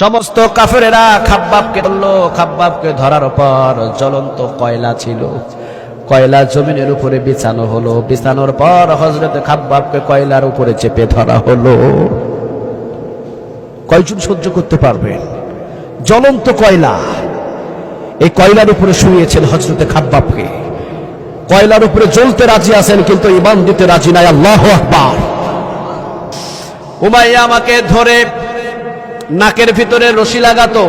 সমস্ত কাফেরেরা খাব্বাবকে ধরলো। খাব্বাবকে ধরার পর জ্বলন্ত কয়লা ছিল, কয়লা জমিনের উপরে বিছানো হলো। বিছানোর পর হযরত খাব্বাবকে কয়লার উপরে চেপে ধরা হলো। কয়জন সহ্য করতে পারবে? জ্বলন্ত কয়লা, এই কয়লার উপরে শুয়েছেন হযরত খাব্বাবকে। কয়লার উপরে জ্বলতে রাজি আছেন কিন্তু ঈমান দিতে রাজি নাই। আল্লাহু আকবার। উমাইয়া আমাকে ধরে নাকের ভিতরে রশি লাগাতো,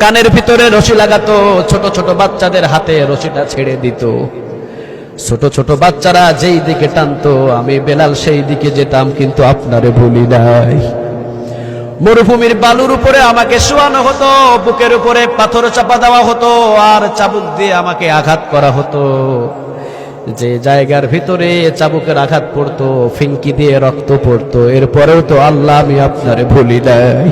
কানের ভিতরে রশি লাগাতো, ছোট ছোট বাচ্চাদের হাতে রশিটা ছেড়ে দিত। ছোট ছোট বাচ্চারা যেই দিকে টানতো আমি বেলাল সেই দিকে যেতাম, কিন্তু আপনারে ভুলি নাই। মরুভূমির বালুর উপরে আমাকে শোয়ানো হতো, বুকের উপরে পাথর চাপা দেওয়া হতো, আর চাবুক দিয়ে আমাকে আঘাত করা হতো। যে জায়গার ভিতরে চাবুকের আঘাত পড়তো, ফিঙ্কি দিয়ে রক্ত পড়তো, এরপরেও তো আল্লাহ আমি আপনারে ভুলি নাই।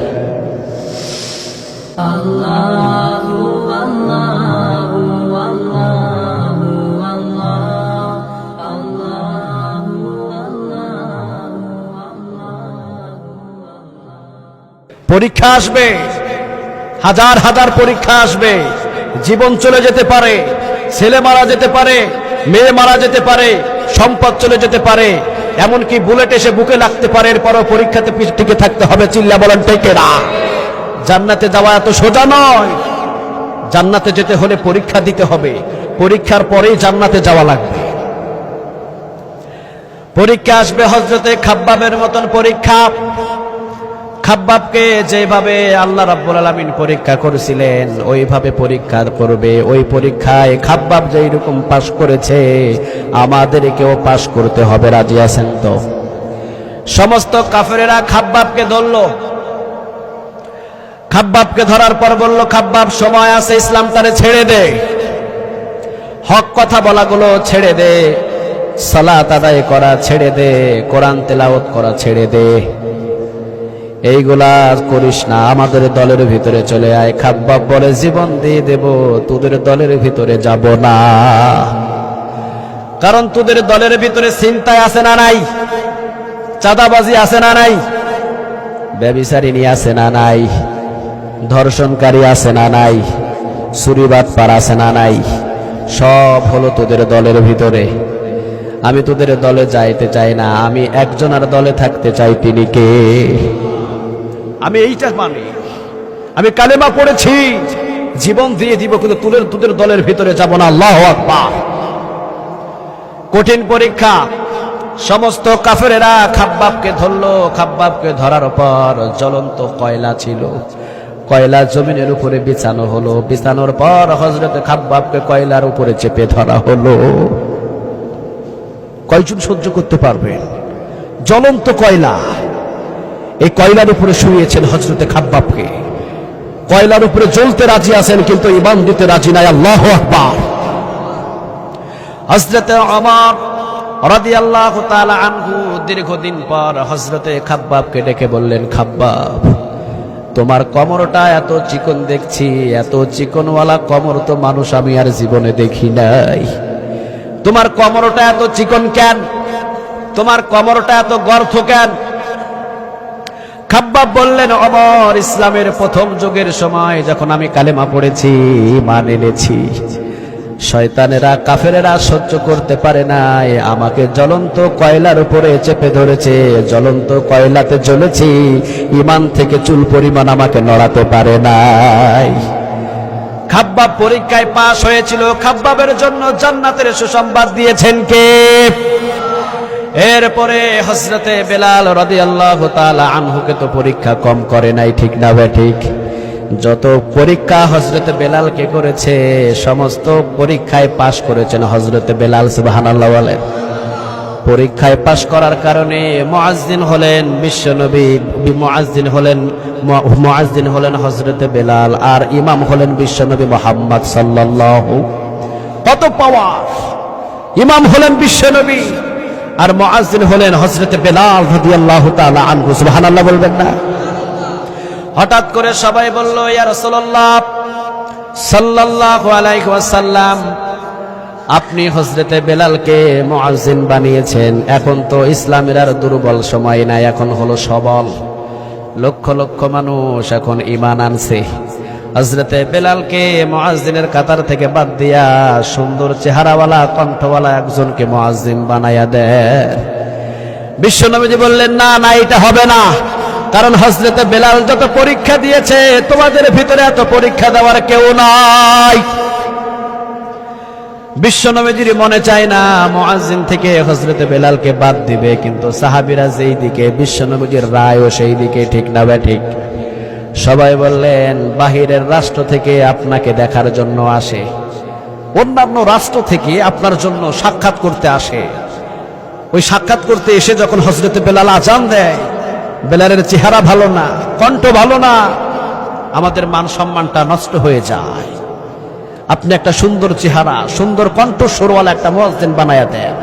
পরীক্ষা আসবে, হাজার হাজার পরীক্ষা আসবে। জীবন চলে যেতে পারে, ছেলে মারা যেতে পারে, মেয়ে মারা যেতে পারে, সম্পদ চলে যেতে পারে, এমনকি বুলেট এসে বুকে লাগতে পারে। এরপরও পরীক্ষাতে টিকে থাকতে হবে। চিল্লা বলেন ঠিক না? জান্নাতে যাওয়া এত সোজা নয়। জান্নাতে যেতে হলে পরীক্ষা দিতে হবে, পরীক্ষার পরেই জান্নাতে যাওয়া লাগবে। পরীক্ষা আসবে হযরতে খাব্বাবের মতন পরীক্ষা। খাব্বাবকে যেভাবে আল্লাহ রাব্বুল আলামিন পরীক্ষা করেছিলেন ওইভাবে পরীক্ষা করবে। ওই পরীক্ষায় খাব্বাব যেই রকম পাশ করেছে আমাদেরকেও পাশ করতে হবে। রাজি আছেন তো? সমস্ত কাফেরেরা খাব্বাবকে ধরলো। খাব্বাবকে ধরার পর বলল, খাব্বাব সময় আছে, ইসলামটারে ছেড়ে দে, হক কথা বলাগুলো ছেড়ে দে, সালাত আদায় করা ছেড়ে দে, কোরআন তেলাওয়াত করা ছেড়ে দে, এইগুলা করিস না, আমাদের দলের ভিতরে চলে আয়। খাব্বাব বলে, জীবন দিয়ে দেব, তোদের দলের ভিতরে যাব না। কারণ তোদের দলের ভিতরে চিন্তায় আছে না নাই? চাঁদাবাজি আছে না নাই? ব্যভিচারিণী আছে না নাই? ধর্ষণকারী আছে না নাই? চুরিবাটপার আছে না নাই? সব হলো তোদের দলের ভিতরে। আমি তোদের দলে যাইতে চাই না, আমি একজনের দলে থাকতে চাই। তিনি কে? আমি এইটা মানি। আমি কালেমা পড়েছি, জীবন দিয়ে দিব, কিন্তু তোদের দলের ভিতরে যাব না। আল্লাহু আকবার। কঠিন পরীক্ষা। সমস্ত কাফেরেরা খাব্বাবকে ধরলো। খাব্বাবকে ধরার পর জ্বলন্ত কয়লা ছিল, কয়লা জমিনের উপরে বিছানো হলো। বিছানোর পর হযরত খাব্বাবকে কয়লার উপরে চেপে ধরা হলো। কয়জন সহ্য করতে পারবে? জ্বলন্ত কয়লা, এই কয়লার উপরে শুয়েছেন হযরতে খাব্বাবকে। কয়লার উপরে জ্বলতে রাজি আছেন কিন্তু ঈমান দিতে রাজি নাই। আল্লাহু আকবার। হযরতে ওমর রাদিয়াল্লাহু তাআলা আনহু দীর্ঘদিন পর হযরতে খাব্বাবকে ডেকে বললেন, খাব্বাব, তোমার কোমরটা এত চিকন দেখছি, এত চিকনওয়ালা কোমর তো মানুষ আমি আর জীবনে দেখি নাই। তোমার কোমরটা এত চিকন কেন? তোমার কোমরটা এত গর্ত কেন? খাব্বাব বললেন, ওমর, ইসলামের প্রথম যুগের সময় যখন আমি কালেমা পড়েছি, ঈমান এনেছি, শয়তানেরা কাফেরেরা সহ্য করতে পারে নাই, আমাকে জ্বলন্ত কয়লার উপরে চেপে ধরেছে। জ্বলন্ত কয়লাতে জ্বলেছি, ঈমান থেকে চুল পরিমাণ আমাকে নড়াতে পারে নাই। খাব্বাব পরীক্ষায় পাশ হয়েছিল। খাব্বাবের জন্য জান্নাতের সুসংবাদ দিয়েছেন কে? এরপরে হযরতে বেলাল রাদিয়াল্লাহু তাআলা আনহুকে তো পরীক্ষা কম করে নাই, ঠিক না বে ঠিক? যত পরীক্ষা হযরতে বেলালকে করেছে সমস্ত পরীক্ষায় পাশ করেছেন হযরতে বেলাল। সুবহানাল্লাহ বলেন। পরীক্ষায় পাশ করার কারণে মুয়াজ্জিন হলেন বিশ্বনবী, মুয়াজ্জিন হলেন হযরতে বেলাল, আর ইমাম হলেন বিশ্বনবী মুহাম্মদ সাল্লাল্লাহু। কত পাওয়ার! ইমাম হলেন বিশ্বনবী আর মুয়াজ্জিন হলেন হযরতে বেলাল রাদিয়াল্লাহু তাআলা আনহু। সুবহানাল্লাহ বলবেন না? হঠাৎ করে সবাই বলল, ইয়া রাসূলুল্লাহ সাল্লাল্লাহু আলাইহি ওয়াসাল্লাম, আপনি হযরতে বেলালকে মুয়াজ্জিন বানিয়েছেন, এখন তো ইসলামের আর দুর্বল সময় নাই, এখন হলো সবল। লক্ষ লক্ষ মানুষ এখন ঈমান আনছে। হযরতে বেলালকে মুয়াজ্জিনের কাতার থেকে বাদ দিয়া সুন্দর চেহারাওয়ালা কণ্ঠওয়ালা একজনকে মুয়াজ্জিন বানায়া দেয়। বিশ্বনবীজি বললেন, না না, এটা হবে না, কারণ হযরতে বেলাল যত পরীক্ষা দিয়েছে তোমাদের ভিতরে এত পরীক্ষা দেওয়ার কেউ নাই। বিশ্বনবীজির মনে চায় না মুয়াজ্জিন থেকে হযরতে বেলালকে বাদ দিবে, কিন্তু সাহাবীরা যেই দিকে, বিশ্বনবীজির রায়ও সেই দিকে। ঠিক না বে ঠিক? সবাই বললেন, বাহিরের রাষ্ট্র থেকে আপনাকে দেখার জন্য আসে, অন্যান্য রাষ্ট্র থেকে আপনার জন্য সাক্ষাৎ করতে আসে। ওই সাক্ষাৎ করতে এসে যখন হযরতে বেলাল আজান দেয়, বেলালের চেহারা ভালো না, কণ্ঠ ভালো না, আমাদের মান সম্মানটা নষ্ট হয়ে যায়। আপনি একটা সুন্দর চেহারা, সুন্দর কণ্ঠ সুরওয়ালা একটা মুয়াজ্জিন বানায়া দেন।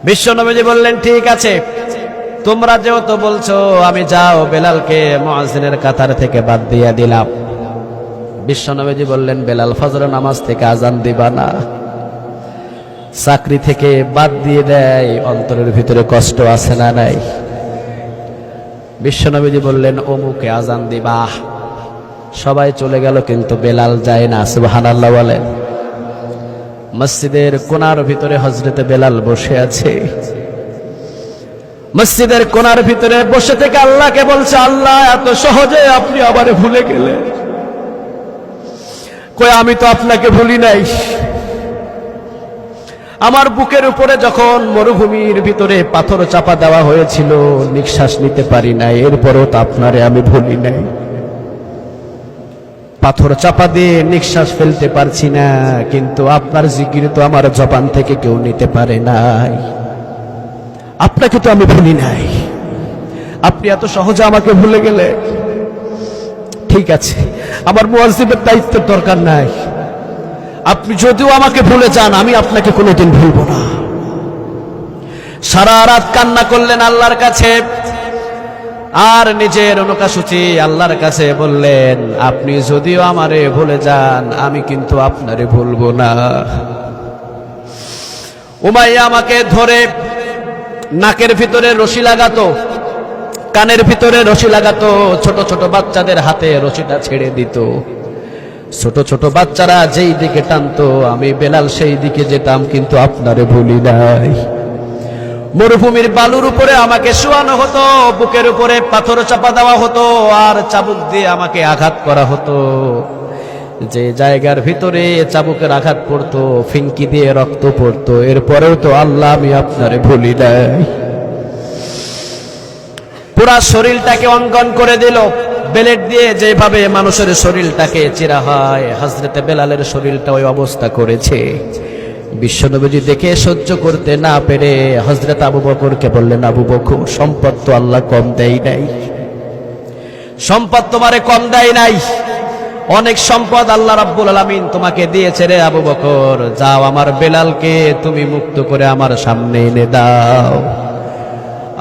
বিশ্বনবীজি বললেন, ঠিক আছে, তোমরা যেহেতু বলছো, আমি যাও বেলালকে মুয়াজ্জিনের কাতার থেকে বাদ দিয়ে দিলাম। বিশ্বনবীজি বললেন, বেলাল ফজরের নামাজ থেকে আজান দিবা না, চাকরি থেকে বাদ দিয়ে দেয়, অন্তরের ভিতরে কষ্ট আছে না নাই? বিশ্বনবীজি বললেন, অমুকে আজান দিবা। সবাই চলে গেল, কিন্তু বেলাল যায় না। সুবহানাল্লাহ বলেন। মসজিদের কোণার ভিতরে হযরতে বেলাল বসে আছে। মসজিদের কোণার ভিতরে বসে থেকে আল্লাহকে বলছে, আল্লাহ, এত সহজে আপনি আবার ভুলে গেলেন? কই, আমি তো আপনাকে ভুলি নাই। আমার বুকের উপরে যখন মরুভূমির ভিতরে পাথর চাপা দেওয়া হয়েছিল, নিঃশ্বাস নিতে পারি নাই, এরপরও তো আপনারে আমি ভুলি নাই। পাথর চাপা দিয়ে নিঃশ্বাস ফেলতে পারছি না, কিন্তু আপনার জিকির তো আমার জবান থেকে কেউ নিতে পারে নাই। আপনাকে তো আমি ভুলি নাই, আপনি এত সহজে আমাকে ভুলে গেলে? ঠিক আছে, আমার মুয়াজ্জিনের দায়িত্বের দরকার নাই। আপনি যদিও আমাকে ভুলে যান, আমি আপনাকে কোনোদিন ভুলব না। সারা রাত কান্না করলেন আল্লাহর কাছে, আর নিজের অনুকাসূচি আল্লাহর কাছে বললেন, আপনি যদিও আমারে ভুলে যান, আমি কিন্তু আপনারে ভুলবো না। উমাইয়া আমাকে ধরে নাকের ভিতরে রশি লাগাতো, কানের ভিতরে রশি লাগাতো, ছোট ছোট বাচ্চাদের হাতে রশিটা ছেড়ে দিত। ছোট ছোট বাচ্চারা যেই দিকে টানতো, আমি বেলাল সেই দিকে যেতাম, কিন্তু আপনারে ভুলি নাই। মরুভূমির বালুর উপরে আমাকে শোয়ানো হতো, বুকের উপরে পাথর চাপা দেওয়া হতো, আর চাবুক দিয়ে আমাকে আঘাত করা হতো। যে জায়গার ভিতরে চাবুকের আঘাত পড়তো, ফিনকি দিয়ে রক্ত পড়তো, এরপরেও তো আল্লাহ আমি আপনারে ভুলি নাই। পুরা শরীরটাকে অঙ্কন করে দিল বেলেট দিয়ে, যেভাবে মানুষের শরীরটাকে চিরা হয়, হযরতে বেলালের শরীরটা ওই অবস্থা করেছে। বিশ্বনবীজি দেখে সহ্য করতে না পেরে হযরত আবু বকরকে বললেন, আবু বকর, সম্পদ তো আল্লাহ কম দেয় নাই, সম্পদ তোমারে কম দেয় নাই, অনেক সম্পদ আল্লাহ রাব্বুল আলামিন তোমাকে দিয়েছে রে আবু বকর। যাও, আমার বেলালকে তুমি মুক্ত করে আমার সামনে এনে দাও।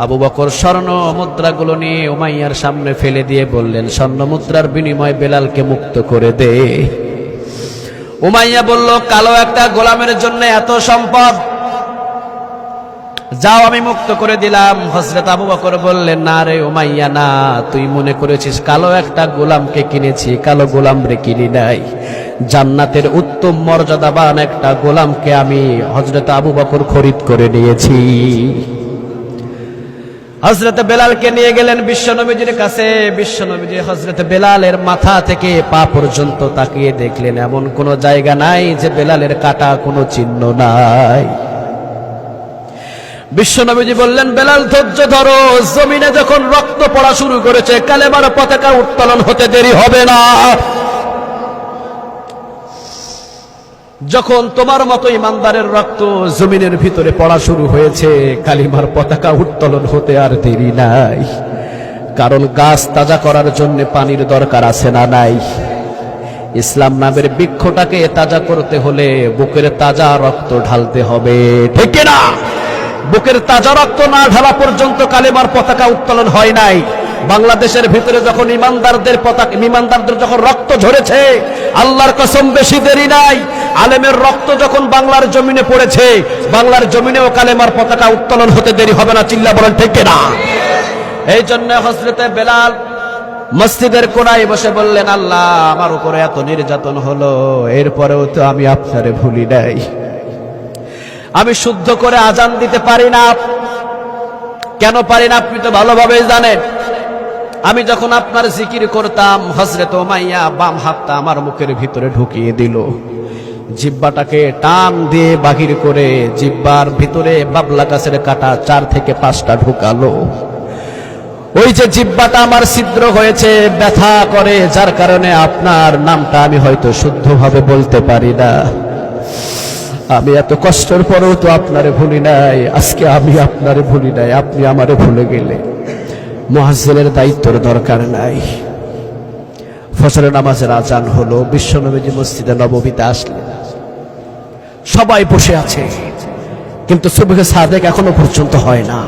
আবু বকর স্বর্ণ মুদ্রাগুলো নিয়ে উমাইয়ার সামনে ফেলে দিয়ে বললেন, স্বর্ণ মুদ্রার বিনিময়ে বেলালকে মুক্ত করে দে। উমাইয়া বলল, কালো একটা গোলামের জন্য এত সম্পদ? যাও, আমি মুক্ত করে দিলাম। হযরত আবু বকর বললেন, না রে উমাইয়া, না, তুই মনে করেছিস কালো একটা গোলামকে কিনেছি, কালো গোলাম রে কিনি নাই। জান্নাতের উত্তম মর্যাদাবান একটা গোলামকে আমি হযরত আবু বকর খরিদ করে নিয়েছি। হযরত বেলালকে নিয়ে গেলেন বিশ্বনবীজির কাছে। বিশ্বনবীজি হযরত বেলালের মাথা থেকে পা পর্যন্ত তাকিয়ে দেখলেন, এমন কোনো জায়গা নাই যে বেলালের কাটা কোনো চিহ্ন নাই। বিশ্বনবীজি বললেন, বেলাল ধৈর্য ধরো, জমিনে যখন রক্ত পড়া শুরু করেছে, কালেমার পতাকা উত্তোলন হতে দেরি হবে না। যখন তোমার মতো ইমানদারের রক্ত জমিনের ভিতরে পড়া শুরু হয়েছে, কালিমার পতাকা উত্তোলন হতে আর দেরি নাই। কারণ গাছ তাজা করার জন্য পানির দরকার আছে না নাই? ইসলাম নামের বৃক্ষটাকে তাজা করতে হলে বুকের তাজা রক্ত ঢালতে হবে, ঠিক না? বুকের তাজা রক্ত না ঢালা পর্যন্ত কালিমার পতাকা উত্তোলন হয় নাই। বাংলাদেশের ভিতরে যখন ইমানদারদের যখন রক্ত ঝরেছে, আল্লাহর কসম বেশি দেরি নাই, আলেমের রক্ত যখন বাংলার জমিনে পড়েছে, বাংলার জমিনেও কালেমার পতাকা উত্তোলন হতে দেরি হবে না। চিল্লা বলেন ঠিক না? এই জন্য হযরতে বেলাল মসজিদের কোণায় বসে বললেন, আল্লাহ আমার উপরে এত নির্যাতন হলো, এরপরেও তো আমি আপনারে ভুলি নাই। আমি শুদ্ধ করে আজান দিতে পারি না। কেন পারি না আপনি তো ভালোভাবেই জানেন। আমি যখন আপনার জিকির করতাম, হযরত উমাইয়া বাম হাতটা আমার মুখের ভিতরে ঢুকিয়ে দিল, জিহ্বাটাকে টান দিয়ে বাহির করে জিহ্বার ভিতরে বাবলা গাছের কাঁটা 4 থেকে 5টা ঢুকালো। ওই যে জিহ্বাটা আমার ছিদ্র হয়েছে, ব্যথা করে, যার কারণে আপনার নামটা আমি হয়তো শুদ্ধভাবে বলতে পারি না। আমি এত কষ্টের পরেও তো আপনারে ভুলি নাই। আজকে আমি আপনারে ভুলি নাই, আপনি আমারে ভুলে গেলে মুয়াজ্জিনের দায়িত্বের দরকার নাই। ফজরের নামাজের আজান হলো, বিশ্বনবীজি মসজিদে নববীতে আসলেন। সবাই বসে আছে, কিন্তু সুবহে সাদেক এখনো পর্যন্ত হয় না।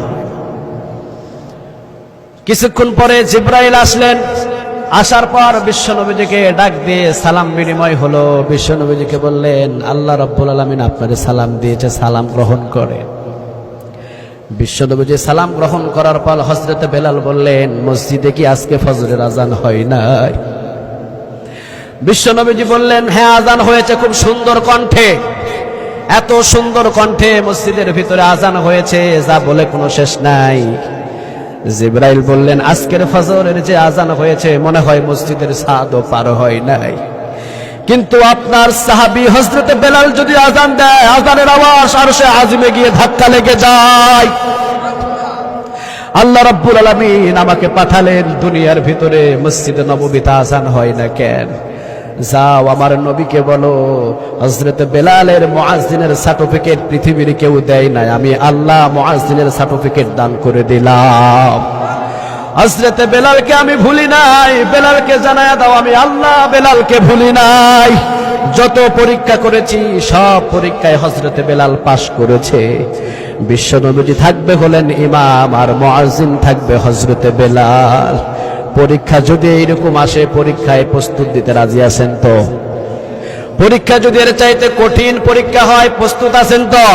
কিছুক্ষণ পরে জিবরাইল আসলেন। আসার পর বিশ্বনবীজিকে ডাক দিয়ে সালাম বিনিময় হলো। বিশ্বনবীজিকে বললেন, আল্লাহ রাব্বুল আলামিন আপনারে সালাম দিয়েছে, সালাম গ্রহণ করেন। বিশ্বনবীজি সালাম গ্রহণ করার পর হযরতে বেলাল বললেন, মসজিদে কি আজকে ফজরের আজান হয় নাই? বিশ্বনবীজি বললেন, হ্যাঁ আজান হয়েছে, খুব সুন্দর কণ্ঠে। এত সুন্দর কণ্ঠে মসজিদের ভিতরে আজান হয়েছে, যা বলে কোনো শেষ নাই। জিবরাইল বললেন, আজকের ফজরের যে আজান হয়েছে মনে হয় মসজিদের ছাদও পার হয় নাই। কিন্তু আপনার সাহাবী হযরতে বেলাল যদি আজান দেয়, আজানের আওয়াজ আরশে আজিমে গিয়ে ধাক্কা লেগে যায়। আল্লাহ রাব্বুল আলামিন আমাকে পাঠালেন দুনিয়ার ভিতরে, মসজিদে নববীতে আজান হয় না কেন? যাও আমার নবীকে বলো, হযরতে বেলালের মুয়াজ্জিনের সার্টিফিকেট পৃথিবীর কেউ দেয় নাই, আমি আল্লাহ মুয়াজ্জিনের সার্টিফিকেট দান করে দিলাম। হযরতে বেলালকে আমি ভুলি নাই, বেলালকে জানায়া দাও আমি আল্লাহ বেলালকে ভুলি নাই। যত পরীক্ষা করেছি সব পরীক্ষায় হযরতে বেলাল পাশ করেছে। বিশ্বনবীজি থাকবে হলেন ইমাম, আর মুয়াজ্জিন থাকবে হযরতে বেলাল। পরীক্ষা যদি এইরকম আসে, পরীক্ষায় প্রস্তুত দিতে রাজি আছেন তো? পরীক্ষা যদি এর চাইতে কঠিন পরীক্ষা হয়, প্রস্তুত আছেন তো?